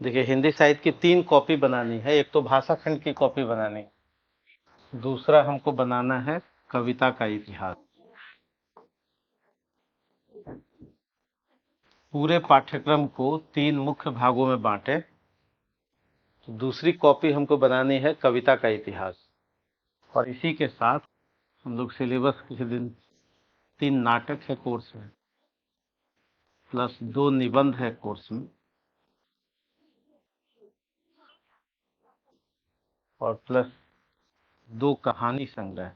देखिए, हिंदी साहित्य की 3 कॉपी बनानी है। एक तो भाषा खंड की कॉपी बनानी है, दूसरा हमको बनाना है कविता का इतिहास। पूरे पाठ्यक्रम को 3 मुख्य भागों में बांटे। तो दूसरी कॉपी हमको बनानी है कविता का इतिहास, और इसी के साथ हम लोग सिलेबस किसी दिन 3 नाटक है कोर्स में, प्लस 2 निबंध है कोर्स में, और प्लस 2 कहानी संग्रह।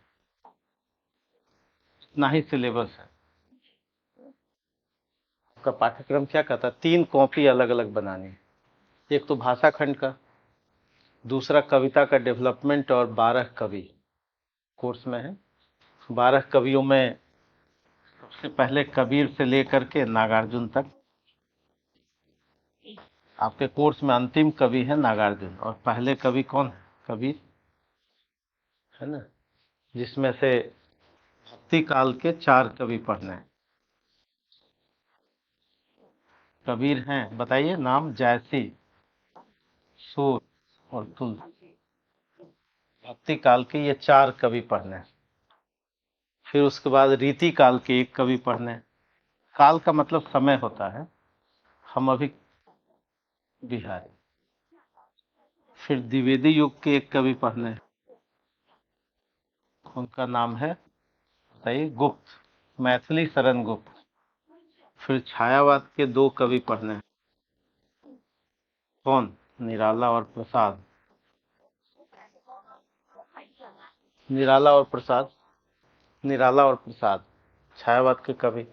इतना ही सिलेबस है। आपका पाठ्यक्रम क्या कहता है? 3 कॉपी अलग अलग बनानी है। एक तो भाषा खंड का, दूसरा कविता का डेवलपमेंट, और 12 कवि कोर्स में है। 12 कवियों में सबसे पहले कबीर से लेकर के नागार्जुन तक। आपके कोर्स में अंतिम कवि है नागार्जुन, और पहले कवि कौन है? कबीर, है ना। जिसमें से भक्ति काल के 4 कवि पढ़ने हैं। कबीर हैं, बताइए नाम। जायसी, सूर और तुलसी। भक्ति काल के ये 4 कवि पढ़ने हैं। फिर उसके बाद रीति काल के 1 कवि पढ़ने हैं। काल का मतलब समय होता है। हम अभी बिहारी। फिर द्विवेदी युग के 1 कवि पढ़ने हैं। उनका नाम है, बताइए, गुप्त, मैथिली शरण गुप्त। फिर छायावाद के 2 कवि पढ़ने हैं। कौन? निराला और प्रसाद। निराला और प्रसाद, निराला और प्रसाद छायावाद के कवि।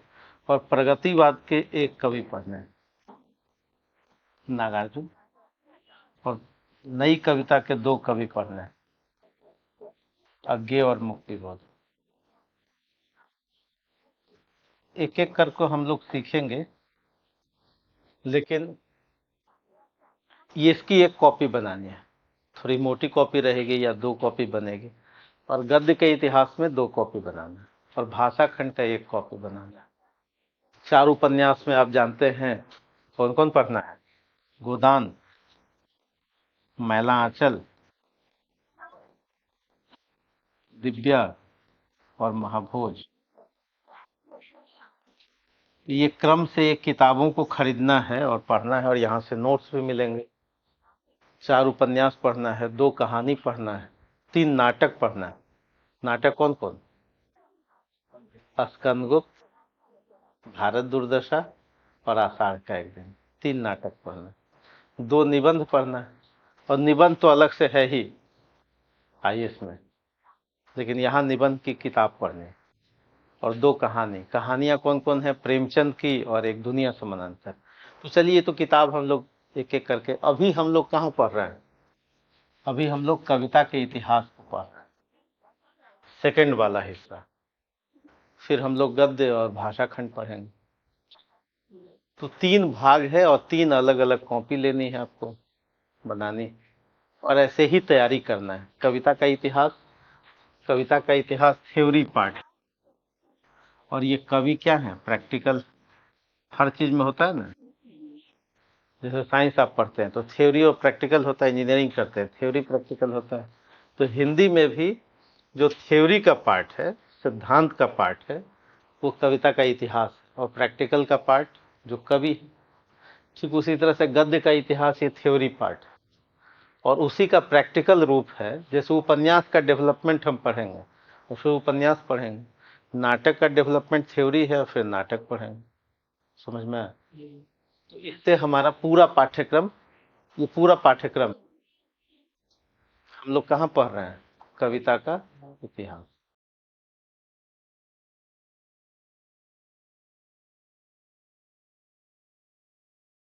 और प्रगतिवाद के 1 कवि पढ़ने हैं, नागार्जुन। और नई कविता के 2 कवि पढ़ने हैं, अज्ञेय और मुक्तिबोध। एक एक करके हम लोग सीखेंगे, लेकिन ये इसकी 1 कॉपी बनानी है। थोड़ी मोटी कॉपी रहेगी या 2 कॉपी बनेगी। और गद्य के इतिहास में 2 कॉपी बनाना है, और भाषा खंड का 1 कॉपी बनाना है। 4 उपन्यास में आप जानते हैं कौन कौन पढ़ना है? गोदान, मैला आंचल, दिव्या और महाभोज। ये क्रम से ये किताबों को खरीदना है और पढ़ना है, और यहाँ से नोट्स भी मिलेंगे। 4 उपन्यास पढ़ना है, 2 कहानी पढ़ना है, 3 नाटक पढ़ना है। नाटक कौन कौन? स्कंदगुप्त, भारत दुर्दशा और आषाढ़ का एक दिन। 3 नाटक पढ़ना है। 2 निबंध पढ़ना है, और निबंध तो अलग से है ही आईएएस में, लेकिन यहाँ निबंध की किताब पढ़नी है। और 2 कहानी। कहानियां कौन कौन है? प्रेमचंद की और एक दुनिया समानांतर। तो चलिए, तो किताब हम लोग एक एक करके। अभी हम लोग कहाँ पढ़ रहे हैं? अभी हम लोग कविता के इतिहास को पढ़ रहे हैं, सेकंड वाला हिस्सा। फिर हम लोग गद्य और भाषा खंड पढ़ेंगे। तो 3 भाग है, और 3 अलग अलग कॉपी लेनी है आपको, बनानी। और ऐसे ही तैयारी करना है। कविता का इतिहास, कविता का इतिहास थ्योरी पार्ट। और ये कवि क्या है? प्रैक्टिकल। हर चीज में होता है ना। जैसे साइंस आप पढ़ते हैं तो थ्योरी और प्रैक्टिकल होता है, इंजीनियरिंग करते हैं थ्योरी प्रैक्टिकल होता है। तो हिंदी में भी जो थ्योरी का पार्ट है, सिद्धांत का पार्ट है, वो कविता का इतिहास। और प्रैक्टिकल का पार्ट जो कवि। ठीक उसी तरह से गद्य का इतिहास ये थ्योरी पार्ट है, और उसी का प्रैक्टिकल रूप है। जैसे उपन्यास का डेवलपमेंट हम पढ़ेंगे और फिर उपन्यास पढ़ेंगे। नाटक का डेवलपमेंट थ्योरी है, और फिर नाटक पढ़ेंगे। समझ में आया? तो इससे हमारा पूरा पाठ्यक्रम, ये पूरा पाठ्यक्रम हम लोग कहाँ पढ़ रहे हैं? कविता का इतिहास।